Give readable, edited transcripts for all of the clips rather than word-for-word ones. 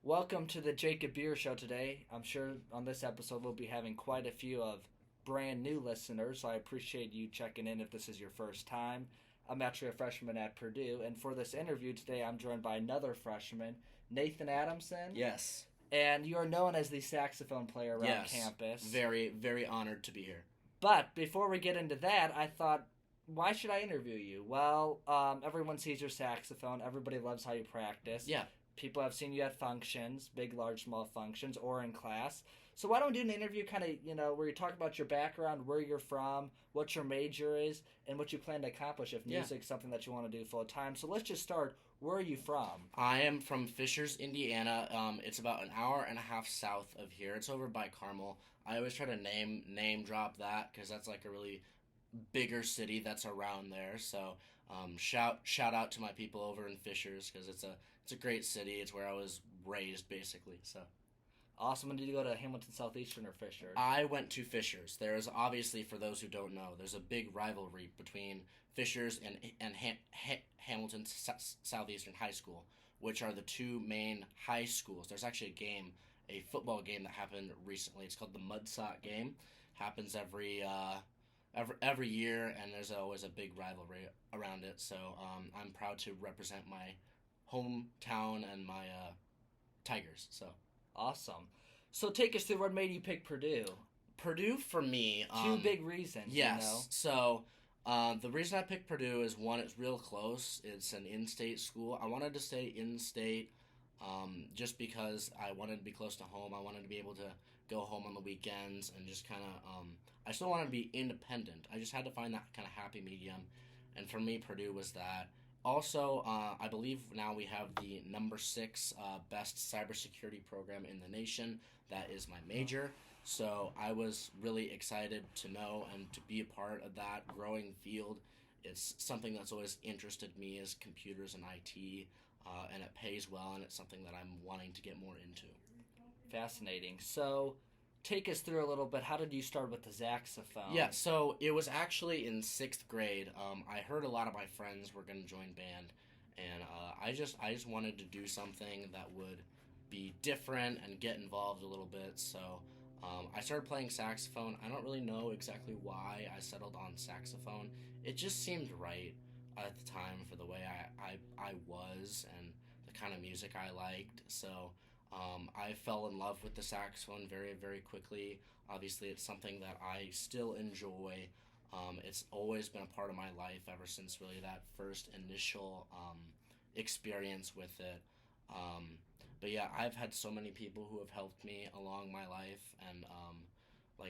Welcome to the Jacob Beer Show today. I'm sure on this episode we'll be having quite a few of brand new listeners, so I appreciate you checking in if this is your first time. I'm actually a freshman at Purdue, and for this interview today, I'm joined by another freshman, Nathan Adamson. Yes. And you are known as the saxophone player around Yes. campus. Very, very honored to be here. But before we get into that, I thought, why should I interview you? Well, everyone sees your saxophone. Everybody loves how you practice. Yeah. People have seen you at functions, big, large, small functions, or in class. So why don't we do an interview kind of, where you talk about your background, where you're from, what your major is, and what you plan to accomplish if music's something that you want to do full time. So let's just start. Where are you from? I am from Fishers, Indiana. It's about an hour and a half south of here. It's over by Carmel. I always try to name drop that because that's like a really bigger city that's around there. So shout out to my people over in Fishers because it's a great city. It's where I was raised basically. So Awesome. When did you go to Hamilton Southeastern or Fishers? I went to Fishers. There is obviously, for those who don't know, there's a big rivalry between Fishers and Hamilton Southeastern High School, which are the two main high schools. There's actually a football game that happened recently. It's called the Mud Sock game. Happens every year, and there's always a big rivalry around it. So I'm proud to represent my hometown and my Tigers. So. Awesome. So take us through what made you pick Purdue. Purdue for me. Two big reasons. Yes. So the reason I picked Purdue is one, it's real close. It's an in-state school. I wanted to stay in-state just because I wanted to be close to home. I wanted to be able to go home on the weekends and just kind of. I still wanted to be independent. I just had to find that kind of happy medium, and for me, Purdue was that. Also, I believe now we have the number 6 best cybersecurity program in the nation. That is my major. So I was really excited to know and to be a part of that growing field. It's something that's always interested me is computers and IT, and it pays well, and it's something that I'm wanting to get more into. Fascinating. So take us through a little bit. How did you start with the saxophone? Yeah, so it was actually in 6th grade. I heard a lot of my friends were going to join band, and I just wanted to do something that would be different and get involved a little bit. So I started playing saxophone. I don't really know exactly why I settled on saxophone. It just seemed right at the time for the way I was and the kind of music I liked. So I fell in love with the saxophone very, very quickly. Obviously, it's something that I still enjoy. It's always been a part of my life ever since really that first initial experience with it. But yeah, I've had so many people who have helped me along my life and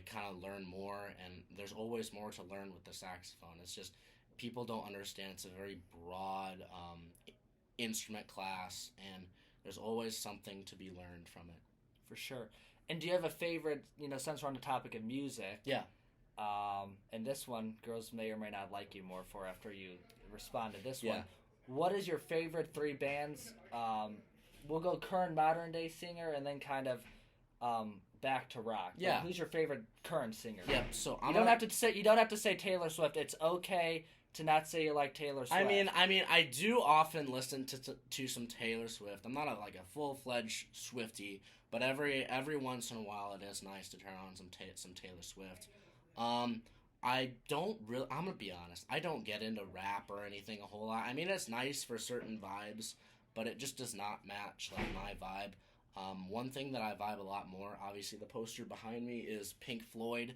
kind of learn more. And there's always more to learn with the saxophone. It's just people don't understand. It's a very broad instrument class, and there's always something to be learned from it. For sure. And do you have a favorite, since we're on the topic of music? Yeah. And this one, girls may or may not like you more for after you respond to this Yeah. one. What is your favorite 3 bands? We'll go current modern day singer and then kind of back to rock. Yeah. Like, who's your favorite current singer? Yeah. So you don't have to say Taylor Swift. It's okay to not say you like Taylor Swift. I mean, I do often listen to some Taylor Swift. I'm not a full-fledged Swiftie, but every once in a while it is nice to turn on some Taylor Swift. I don't really. I'm gonna be honest. I don't get into rap or anything a whole lot. I mean, it's nice for certain vibes, but it just does not match like my vibe. One thing that I vibe a lot more, obviously the poster behind me is Pink Floyd.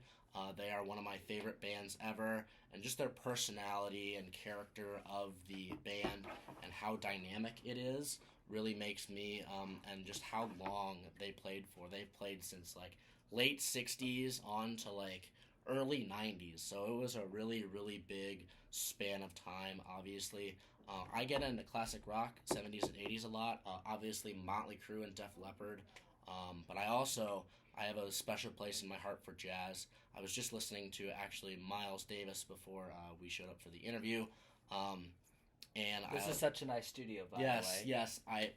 They are one of my favorite bands ever, and just their personality and character of the band and how dynamic it is really makes me, and just how long they played for. They've played since like late 60s on to like early 90s, so it was a really, really big span of time, obviously. I get into classic rock, 70s and 80s a lot, obviously Motley Crue and Def Leppard, but I have a special place in my heart for jazz. I was just listening to actually Miles Davis before we showed up for the interview. This is such a nice studio, by the way. Yes, I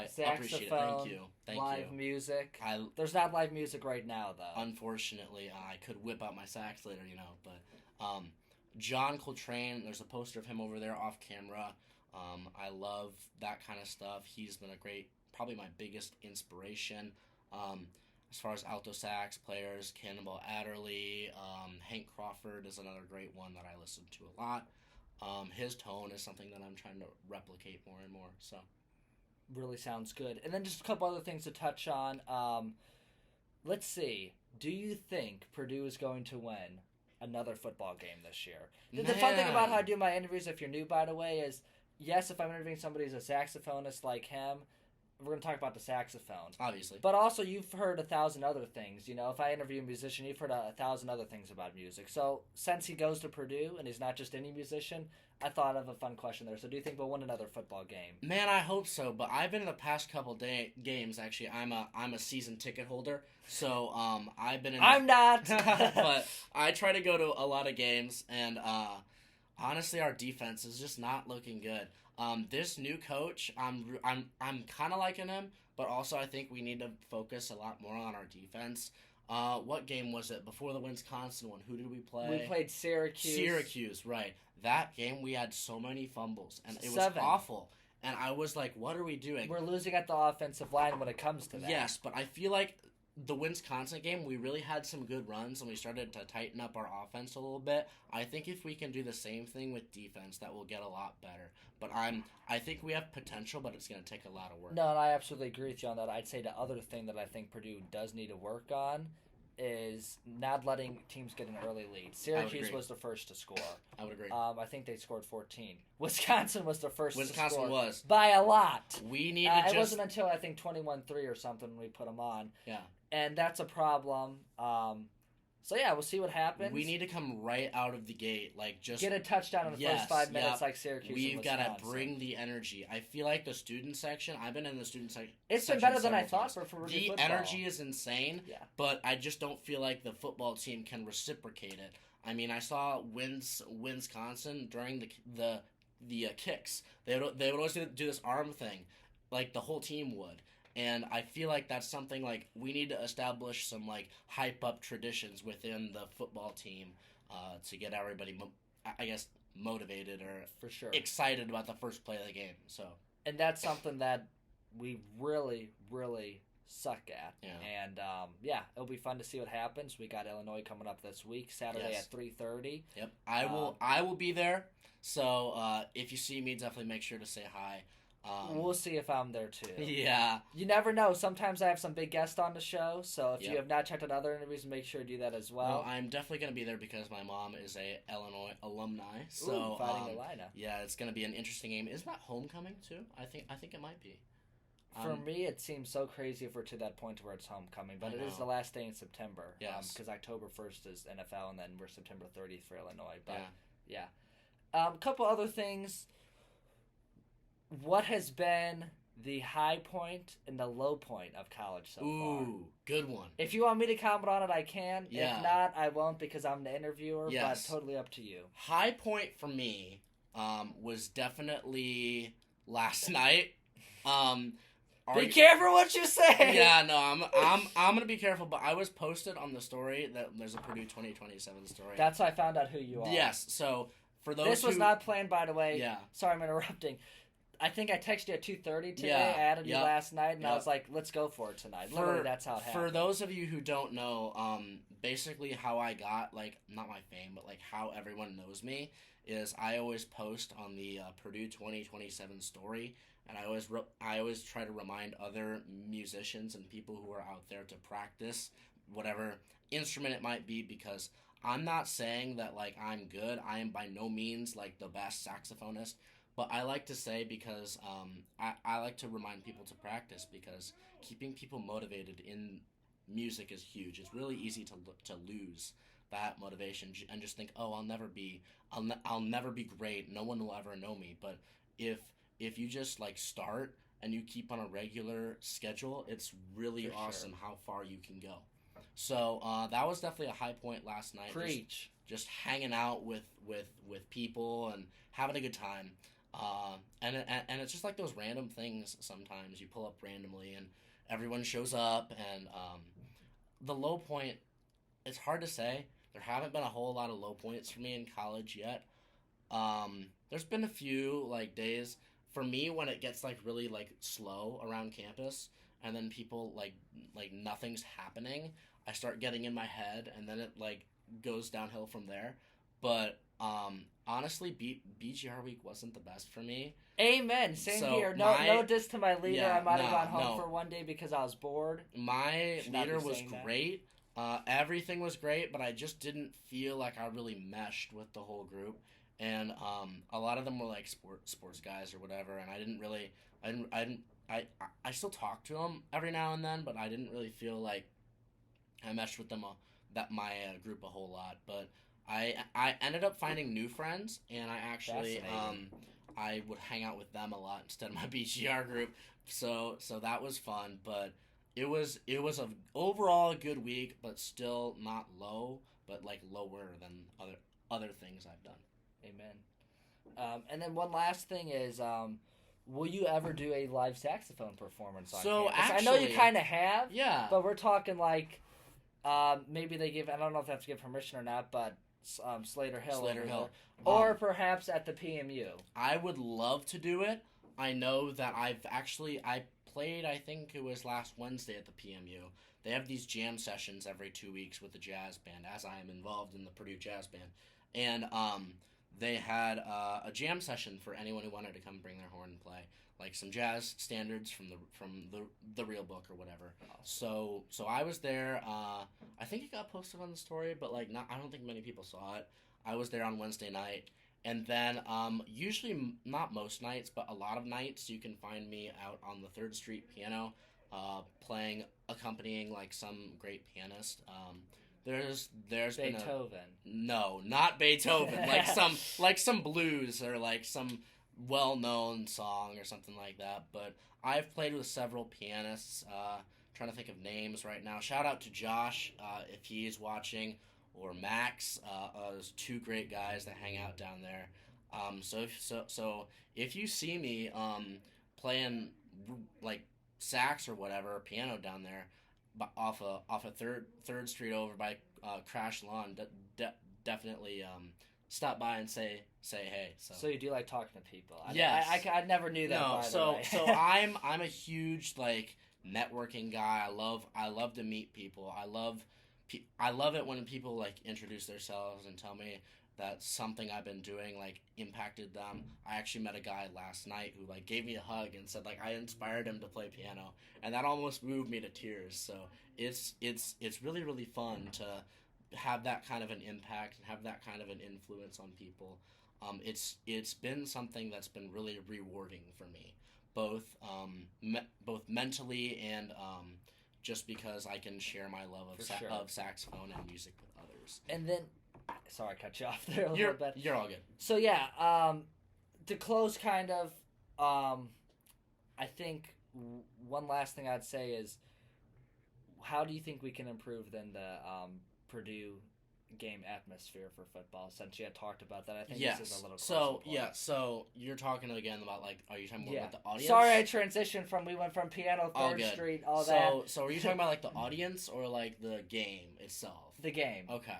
Saxophone, appreciate it. Thank you. Live music. There's not live music right now, though. Unfortunately, I could whip out my sax later, but John Coltrane, there's a poster of him over there off camera. I love that kind of stuff. He's been a great probably my biggest inspiration. As far as alto sax players, Cannonball Adderley, Hank Crawford is another great one that I listen to a lot. His tone is something that I'm trying to replicate more and more. So, really sounds good. And then just a couple other things to touch on. Let's see. Do you think Purdue is going to win another football game this year? The fun thing about how I do my interviews, if you're new, by the way, is yes, if I'm interviewing somebody who's a saxophonist like him, we're going to talk about the saxophone. Obviously. But also, you've heard 1,000 other things. You know, if I interview a musician, you've heard 1,000 other things about music. So, since he goes to Purdue and he's not just any musician, I thought of a fun question there. So, do you think we'll win another football game? Man, I hope so. But I've been in the past couple games. Actually, I'm a season ticket holder. So, I've been in. I'm not. But I try to go to a lot of games, and honestly, our defense is just not looking good. This new coach, I'm kind of liking him, but also I think we need to focus a lot more on our defense. What game was it before the Wisconsin one? Who did we play? We played Syracuse. Syracuse, right? That game we had so many fumbles, and it was 7. awful. And I was like, "What are we doing?" We're losing at the offensive line when it comes to that. Yes, but I feel like the Wisconsin game, we really had some good runs, and we started to tighten up our offense a little bit. I think if we can do the same thing with defense, that will get a lot better. But I think we have potential, but it's going to take a lot of work. No, and I absolutely agree with you on that. I'd say the other thing that I think Purdue does need to work on is not letting teams get an early lead. Syracuse was the first to score. I would agree. I think they scored 14. Wisconsin was the first to score. Wisconsin was. By a lot. We need to It wasn't until, I think, 21-3 or something when we put them on. Yeah. And that's a problem. So, yeah, we'll see what happens. We need to come right out of the gate. Like, just get a touchdown in the first 5 minutes like Syracuse. We've got to bring the energy. I feel like the student section, I've been in the student section. It's been better than I thought for Purdue the football. Energy is insane, yeah. But I just don't feel like the football team can reciprocate it. I mean, I saw Wisconsin during the kicks. They would always do this arm thing, like the whole team would. And I feel like that's something like we need to establish some like hype up traditions within the football team to get everybody, motivated or for sure excited about the first play of the game. So, and that's something that we really, really suck at. Yeah. And it'll be fun to see what happens. We got Illinois coming up this week, Saturday at 3:30. Yep, I will be there. So if you see me, definitely make sure to say hi. We'll see if I'm there too. Yeah. You never know. Sometimes I have some big guests on the show, so if you have not checked out other interviews, make sure to do that as well. Well, I'm definitely going to be there because my mom is a Illinois alumni. So Fighting Illini. Yeah, it's going to be an interesting game. Isn't that homecoming too? I think it might be. For me, it seems so crazy if we're to that point where it's homecoming, but it is the last day in September. Yes. Because October 1st is NFL, and then we're September 30th for Illinois. But yeah. A couple other things. What has been the high point and the low point of college so far? Ooh, good one. If you want me to comment on it, I can. Yeah. If not, I won't because I'm the interviewer, yes. But totally up to you. High point for me was definitely last night. Be careful what you say! Yeah, no, I'm gonna be careful, but I was posted on the story that there's a Purdue 2027 story. That's how I found out who you are. Yes, so for those This was not planned, by the way. Yeah. Sorry, I'm interrupting. I think I texted you at 2:30 today. Yeah, I added you last night, and I was like, let's go for it tonight. Literally, that's how it happened. For those of you who don't know, basically how I got, like, not my fame, but, like, how everyone knows me is I always post on the Purdue 2027 story, and I always try to remind other musicians and people who are out there to practice whatever instrument it might be, because I'm not saying that, like, I'm good. I am by no means, like, the best saxophonist. But I like to say because I like to remind people to practice, because keeping people motivated in music is huge. It's really easy to lose that motivation and just think, oh, I'll never be great. No one will ever know me. But if you just like start and you keep on a regular schedule, it's really awesome how far you can go. So that was definitely a high point last night. Preach. Just hanging out with people and having a good time. And it's just like those random things sometimes. You pull up randomly and everyone shows up, and the low point, it's hard to say. There haven't been a whole lot of low points for me in college yet. There's been a few like days. for me, when it gets like really like slow around campus, and then people like nothing's happening, I start getting in my head, and then it like goes downhill from there. But honestly, BGR week wasn't the best for me. Amen. Same So here. No diss to my leader. Yeah, I might have no, gone home no. for one day because I was bored. My Should not leader be was saying that. great. Everything was great, but I just didn't feel like I really meshed with the whole group. And a lot of them were like sports guys or whatever, and I still talk to them every now and then, but I didn't really feel like I meshed with them my group a whole lot. But I ended up finding new friends, and I actually Fascinating. I would hang out with them a lot instead of my BGR group. So that was fun, but it was a overall a good week, but still not low, but like lower than other things I've done. Amen. And then one last thing is, will you ever do a live saxophone performance on So, campus? I know you actually- kind of have, Yeah. but we're talking like maybe they give, I don't know if they have to give permission or not, but Slater Hill. Slater over Hill. there. Or perhaps at the PMU. I would love to do it. I know that I played, I think it was last Wednesday at the PMU. They have these jam sessions every 2 weeks with the jazz band, as I am involved in the Purdue Jazz Band. And they had a jam session for anyone who wanted to come bring their horn and play, like some jazz standards from the real book or whatever. So I was there. I think it got posted on the story, but like I don't think many people saw it. I was there on Wednesday night, and then usually not most nights, but a lot of nights you can find me out on the 3rd Street piano, accompanying like some great pianist. There's been Beethoven. no, not Beethoven. like some blues or like some well-known song or something like that. But I've played with several pianists. Trying to think of names right now. Shout out to Josh if he is watching, or Max. Those 2 great guys that hang out down there. So if you see me playing like sax or whatever, piano down there, off a third Street over by Crash Lawn, definitely stop by and say hey. So you do like talking to people? Yes. I never knew that. No, by the so way. so I'm a huge like networking guy. I love to meet people. I love it when people like introduce themselves and tell me that something I've been doing like impacted them. I actually met a guy last night who like gave me a hug and said like I inspired him to play piano, and that almost moved me to tears. So it's really really fun to have that kind of an impact and have that kind of an influence on people. It's been something that's been really rewarding for me, both mentally and just because I can share my love of saxophone and music with others. And then, sorry, I cut you off there a little bit. You're all good. So yeah, to close, kind of, I think one last thing I'd say is, how do you think we can improve then the Purdue game atmosphere for football? Since you had talked about that, I think this is a little closer point. So you're talking again about like, are you talking more about the audience? Sorry, I transitioned from, we went from piano, 3rd Street, all that. So are you talking about like the audience or like the game itself? The game. Okay.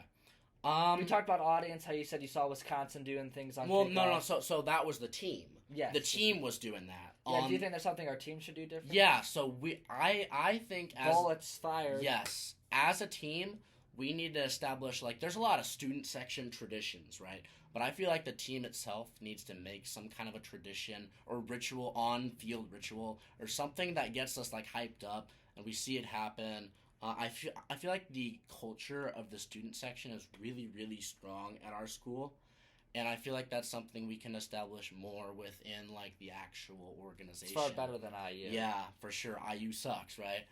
We talked about audience, how you said you saw Wisconsin doing things on Well, kickoff. no. So that was the team. Yes. The team was doing that. Yeah, do you think there's something our team should do different? Yeah, so I think as... Bullets fired. Yes. As a team, we need to establish, like, there's a lot of student section traditions, right? But I feel like the team itself needs to make some kind of a tradition or ritual, on-field ritual, or something that gets us, like, hyped up, and we see it happen. I feel like the culture of the student section is really, really strong at our school, and I feel like that's something we can establish more within, like, the actual organization. It's far better than IU. Yeah, for sure. IU sucks, right?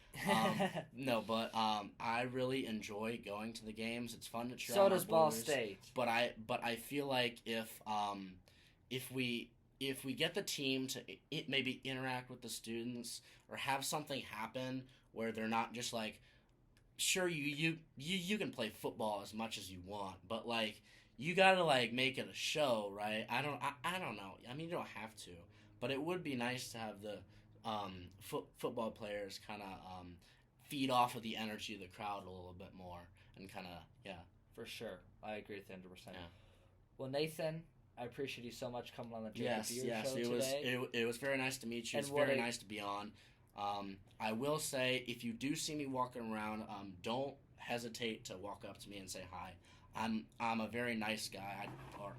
No, but I really enjoy going to the games. It's fun to cheer on So our does Ball Blues. State. But I feel like if we get the team to maybe interact with the students or have something happen where they're not just like, sure, you can play football as much as you want, but like you gotta like make it a show, right? I don't know. I mean, you don't have to, but it would be nice to have the football players kind of feed off of the energy of the crowd a little bit more and kind of For sure. I agree with you 100%. Yeah. Well, Nathan, I appreciate you so much coming on the Jacob Yes, Beer yes. Show It today. it was very nice to meet you. And It's very nice to be on. I will say, if you do see me walking around, don't hesitate to walk up to me and say hi. I'm a very nice guy,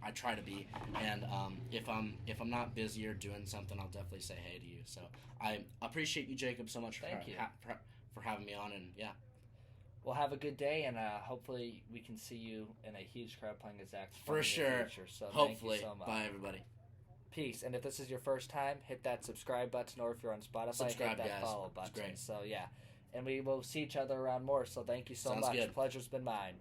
I try to be, and if I'm not busy or doing something, I'll definitely say hey to you. So I appreciate you, Jacob, so much Thank you. For having me on, and yeah. Well, have a good day, and hopefully we can see you in a huge crowd playing a saxophone For in sure. the future. So Hopefully. thank you so much. Bye, everybody. Peace. And if this is your first time, hit that subscribe button, or if you're on Spotify, Subscribe, hit that guys. follow It's button. great. So, yeah. And we will see each other around more. So thank you so Sounds much. good. Pleasure's been mine.